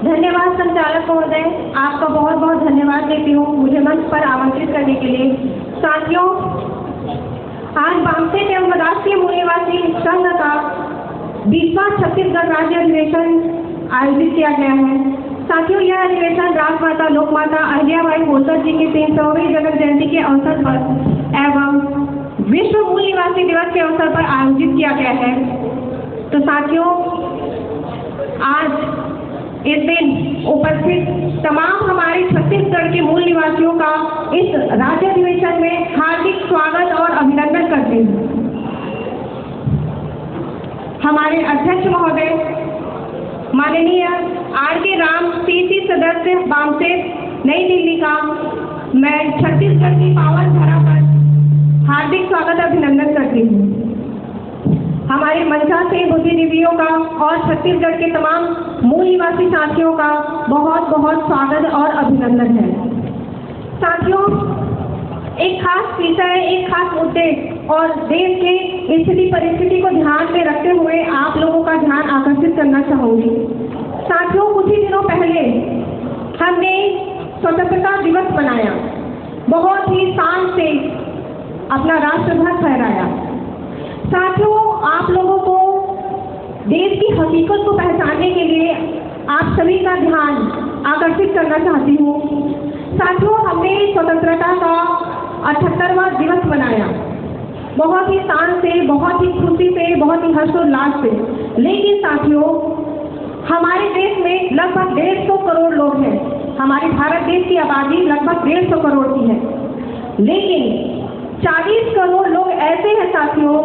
धन्यवाद संचालक महोदय, आपका बहुत बहुत धन्यवाद देती हूँ मुझे मंच पर आमंत्रित करने के लिए। साथियों, आज बामसेट एवं राष्ट्रीय मूल निवासी संघ का 20वां छत्तीसगढ़ राज्य अधिवेशन आयोजित किया गया है। साथियों, यह अधिवेशन राजमाता लोकमाता अहिल्याबाई होलकर जी की 300वीं जन्म जयंती के अवसर पर एवं विश्व मूल निवासी दिवस के अवसर पर आयोजित किया गया है। तो साथियों, आज इस दिन उपस्थित तमाम हमारे छत्तीसगढ़ के मूल निवासियों का इस राज्य अधिवेशन में हार्दिक स्वागत और अभिनंदन करते हैं। हमारे अध्यक्ष महोदय माननीय आर.के. राम, सीसी सदस्य बामसेट नई दिल्ली का मैं छत्तीसगढ़ की पावन धरा पर हार्दिक स्वागत अभिनंदन करती हूँ। हमारे मंचा से बुद्धिजीवियों का और छत्तीसगढ़ के तमाम मूल निवासी साथियों का बहुत बहुत स्वागत और अभिनंदन है। साथियों, एक खास विषय, एक खास मुद्दे और देश के स्थिति परिस्थिति को ध्यान में रखते हुए आप लोगों का ध्यान आकर्षित करना चाहूंगी। साथियों, कुछ ही दिनों पहले हमने स्वतंत्रता दिवस मनाया, बहुत ही शान से अपना राष्ट्रध्वज फहराया। साथियों, आप लोगों को देश की हकीकत को पहचानने के लिए आप सभी का ध्यान आकर्षित करना चाहती हूँ। साथियों, हमने स्वतंत्रता का 78वां दिवस मनाया, बहुत ही शान से, बहुत ही खुशी से, बहुत ही हर्षोल्लास से। लेकिन साथियों, हमारे देश में लगभग 150 करोड़ लोग हैं। हमारे भारत देश की आबादी लगभग 150 करोड़ की है, लेकिन 40 करोड़ लोग ऐसे हैं साथियों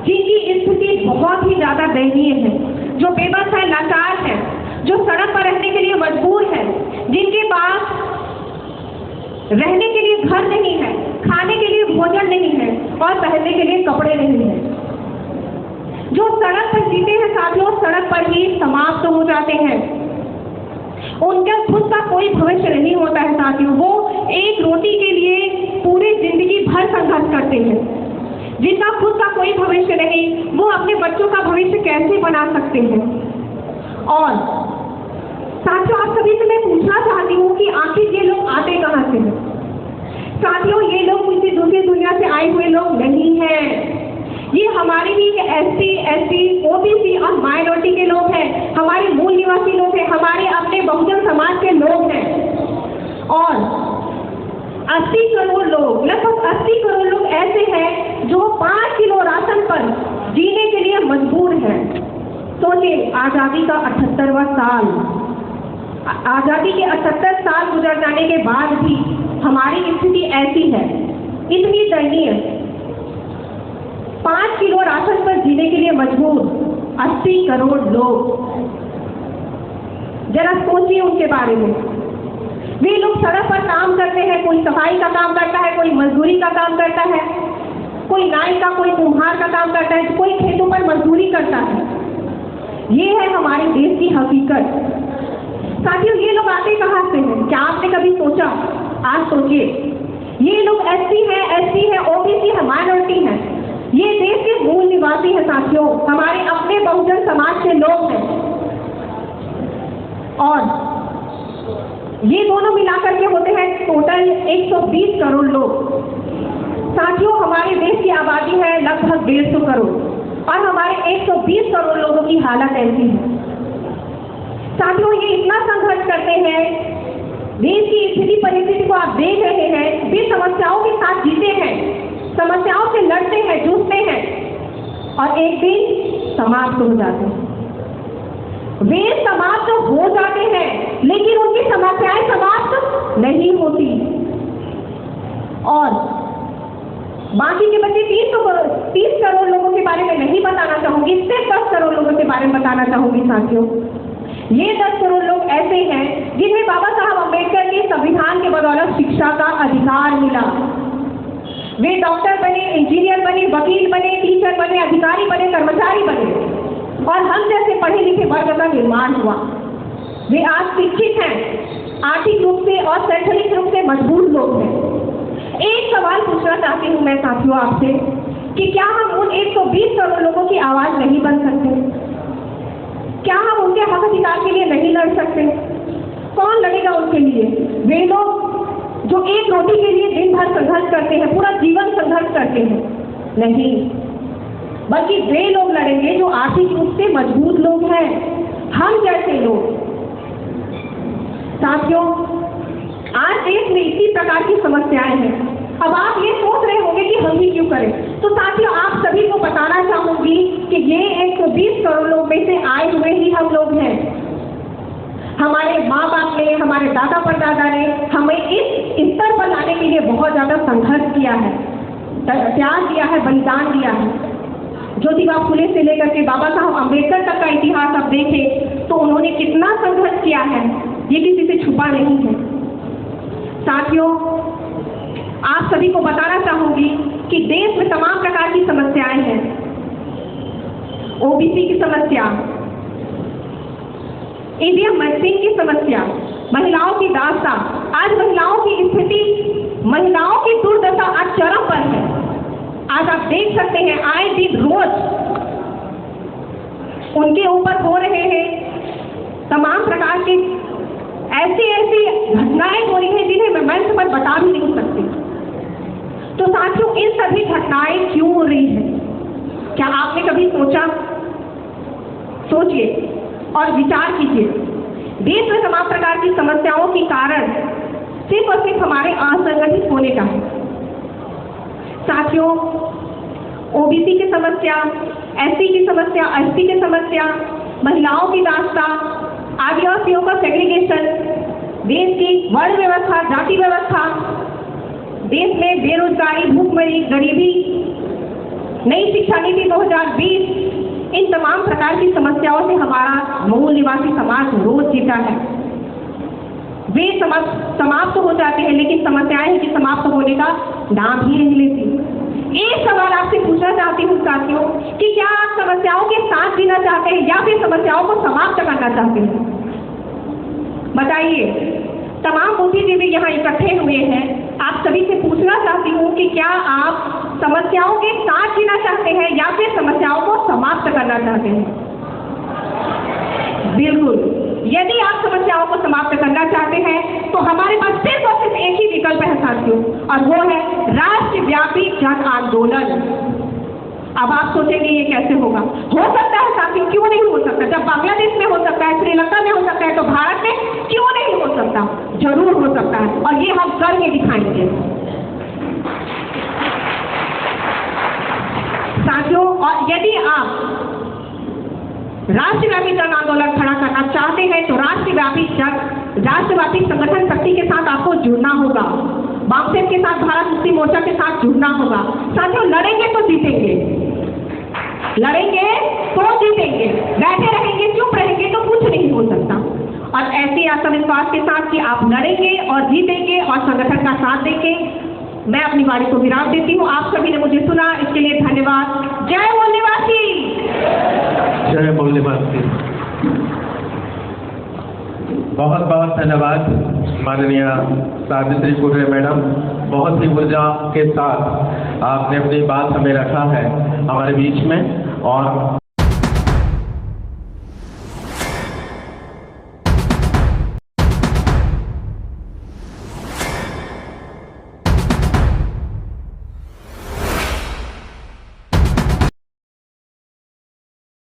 जिनकी स्थिति बहुत ही ज्यादा दयनीय है, जो बेबस है, लाचार है, जो सड़क पर रहने के लिए मजबूर है, जिनके पास रहने के लिए घर नहीं है, खाने के लिए भोजन नहीं है और पहनने के लिए कपड़े नहीं है। जो सड़क पर जीते हैं साथियों, सड़क पर ही समाप्त हो जाते हैं। उनका खुद का कोई भविष्य नहीं होता है साथियों। वो एक रोटी के लिए पूरी जिंदगी भर संघर्ष करते हैं। जिनका खुद का कोई भविष्य नहीं, वो अपने बच्चों का भविष्य कैसे बना सकते हैं। और साथियों, आप सभी से मैं पूछना चाहती हूँ कि आखिर ये लोग आते कहाँ से हैं। साथियों, ये लोग किसी दूसरी दुनिया से आए हुए लोग नहीं हैं। ये हमारे भी एससी, एसटी, ओबीसी और माइनॉरिटी के लोग हैं, हमारे मूल निवासी लोग हैं, हमारे अपने बहुजन समाज के लोग हैं। और 80 करोड़ लोग, लगभग 80 करोड़ लोग ऐसे हैं जो 5 किलो राशन पर जीने के लिए मजबूर हैं। सोचिए, आजादी का 78वां साल, आजादी के 78 साल गुजर जाने के बाद भी हमारी स्थिति ऐसी है, इतनी दयनीय। 5 किलो राशन पर जीने के लिए मजबूर 80 करोड़ लोग। जरा सोचिए उनके बारे में। वे लोग सड़क पर काम करते हैं, कोई सफाई का काम करता है, कोई मजदूरी का काम करता है, कोई नाई का, कोई कुम्हार का काम करता है, कोई खेतों पर मजदूरी करता है। ये है हमारे देश की हकीकत। साथियों, ये लोग आते कहाँ से हैं? क्या आपने कभी सोचा? आज सोचिए, ये लोग एससी है, एसटी है, ओबीसी है, माइनॉरिटी है। ये देश के मूल निवासी हैं साथियों, हमारे अपने बहुजन समाज के लोग हैं। और ये दोनों मिलाकर के होते हैं टोटल 120 करोड़ लोग। साथियों, हमारे देश की आबादी है लगभग 150 करोड़ और हमारे 120 करोड़ लोगों की हालत ऐसी है। साथियों, ये इतना संघर्ष करते हैं, देश की स्थिति परिस्थिति को आप देख रहे हैं, वे समस्याओं के साथ जीते हैं, समस्याओं से लड़ते हैं, जूझते हैं और एक दिन समाप्त हो जाते हैं। वे समाप्त हो जाते हैं, लेकिन उनकी समस्याएं समाप्त नहीं होती। और बाकी के बच्चे 30 करोड़ लोगों के बारे में नहीं बताना चाहूंगी, सिर्फ 10 करोड़ लोगों के बारे में बताना चाहूंगी साथियों। ये 10 करोड़ लोग ऐसे हैं जिन्हें बाबा साहब अम्बेडकर के संविधान के बदौलत शिक्षा का अधिकार मिला। वे डॉक्टर बने, इंजीनियर बने, वकील बने, टीचर बने, अधिकारी बने, कर्मचारी बने और हम जैसे पढ़े लिखे वर्ग का निर्माण हुआ। वे आज शिक्षित हैं, आर्थिक रूप से और शैक्षणिक रूप से मजबूत लोग हैं। एक सवाल पूछना चाहती हूँ मैं साथियों आपसे कि क्या हम उन 120 करोड़ लोगों की आवाज नहीं बन सकते? क्या हम उनके हक अधिकार के लिए नहीं लड़ कर सकते? कौन लड़ेगा उनके लिए? वे लोग जो एक रोटी के लिए दिन भर संघर्ष करते हैं, पूरा जीवन संघर्ष करते हैं? नहीं, बल्कि वे लोग लड़ेंगे जो आर्थिक रूप से मजबूत लोग हैं, हम जैसे लोग। साथियों, आज देश में इसी प्रकार की समस्याएं हैं। अब आप ये सोच रहे होंगे कि हम ही क्यों करें, तो साथियों आप सभी को बताना चाहूंगी कि ये 120 करोड़ लोग में से आए हुए ही हम लोग हैं। हमारे माँ बाप ने, हमारे दादा परदादा ने हमें इस स्तर पर लाने के लिए बहुत ज्यादा संघर्ष किया है, त्याग दिया है, बलिदान दिया है। ज्योतिबा फुले से लेकर के बाबा साहब अम्बेडकर तक का इतिहास आप देखें तो उन्होंने कितना संघर्ष किया है, ये किसी से छुपा नहीं है। साथियों, आप सभी को बताना चाहूंगी कि देश में तमाम प्रकार की समस्याएं हैं। ओबीसी की समस्या, ईवीएम मशीन की समस्या, महिलाओं की दास्ता। आज महिलाओं की स्थिति, महिलाओं की दुर्दशा आज चरम पर है। आज आप देख सकते हैं आए दिन रोज उनके ऊपर हो रहे हैं तमाम प्रकार की ऐसी घटनाएं हो रही हैं जिन्हें मैं मंच पर बता भी नहीं सकती। तो साथियों, इन सभी घटनाएं क्यों हो रही हैं? क्या आपने कभी सोचा? सोचिए और विचार कीजिए। देश में तमाम प्रकार की समस्याओं के कारण सिर्फ और सिर्फ हमारे असंगठित होने का है। साथियों, ओबीसी की समस्या, एससी की समस्या, एसटी की समस्या, महिलाओं की दास्ता, आदिवासियों का सेग्रीगेशन, देश की वर्ण व्यवस्था, जाति व्यवस्था, देश में बेरोजगारी, भूखमरी, गरीबी, नई शिक्षा नीति 2020, इन तमाम प्रकार की समस्याओं से हमारा मूल निवासी समाज रोज जीता है। वे समाप्त हो जाते हैं, लेकिन समस्याएं की समाप्त होने का नाम ही नहीं लेती। एक सवाल आपसे पूछना चाहती हूँ साथियों कि क्या आप समस्याओं के साथ जीना चाहते हैं या फिर समस्याओं को समाप्त करना चाहते हैं? बताइए। तमाम बुद्धिजीवी यहाँ इकट्ठे हुए हैं, आप सभी से पूछना चाहती हूँ कि क्या आप समस्याओं के साथ जीना चाहते हैं या फिर समस्याओं को समाप्त करना चाहते हैं? बिल्कुल, यदि आप समस्याओं को समाप्त करना चाहते हैं तो हमारे पास सिर्फ और सिर्फ एक ही विकल्प है साथियों, और वो है राष्ट्रव्यापी जन आंदोलन। अब आप सोचेंगे ये कैसे होगा? हो सकता है साथियों, क्यों नहीं हो सकता? जब बांग्लादेश में हो सकता है, श्रीलंका में हो सकता है, तो भारत में क्यों नहीं हो सकता? जरूर हो सकता है, और ये हम करके दिखाएंगे साथियों। और यदि आप राष्ट्रव्यापी जन आंदोलन खड़ा करना चाहते हैं तो राष्ट्रव्यापी संगठन शक्ति के साथ आपको जुड़ना होगा। बामसेन के साथ, भारत मुक्ति मोर्चा के साथ जुड़ना होगा। साथियों, लड़ेंगे तो जीतेंगे, लड़ेंगे तो जीतेंगे, बैठे रहेंगे, चुप रहेंगे तो कुछ नहीं हो सकता। और ऐसे आत्मविश्वास के साथ कि आप लड़ेंगे और जीतेंगे और संगठन का साथ देंगे, मैं अपनी वाणी को विराम देती हूँ। आप सभी ने मुझे सुना, इसके लिए धन्यवाद। जय मूल निवासी, जय मूल निवासी। बहुत बहुत धन्यवाद माननीय सावित्री फुले मैडम, बहुत ही ऊर्जा के साथ आपने अपनी बात हमें रखा है हमारे बीच में। और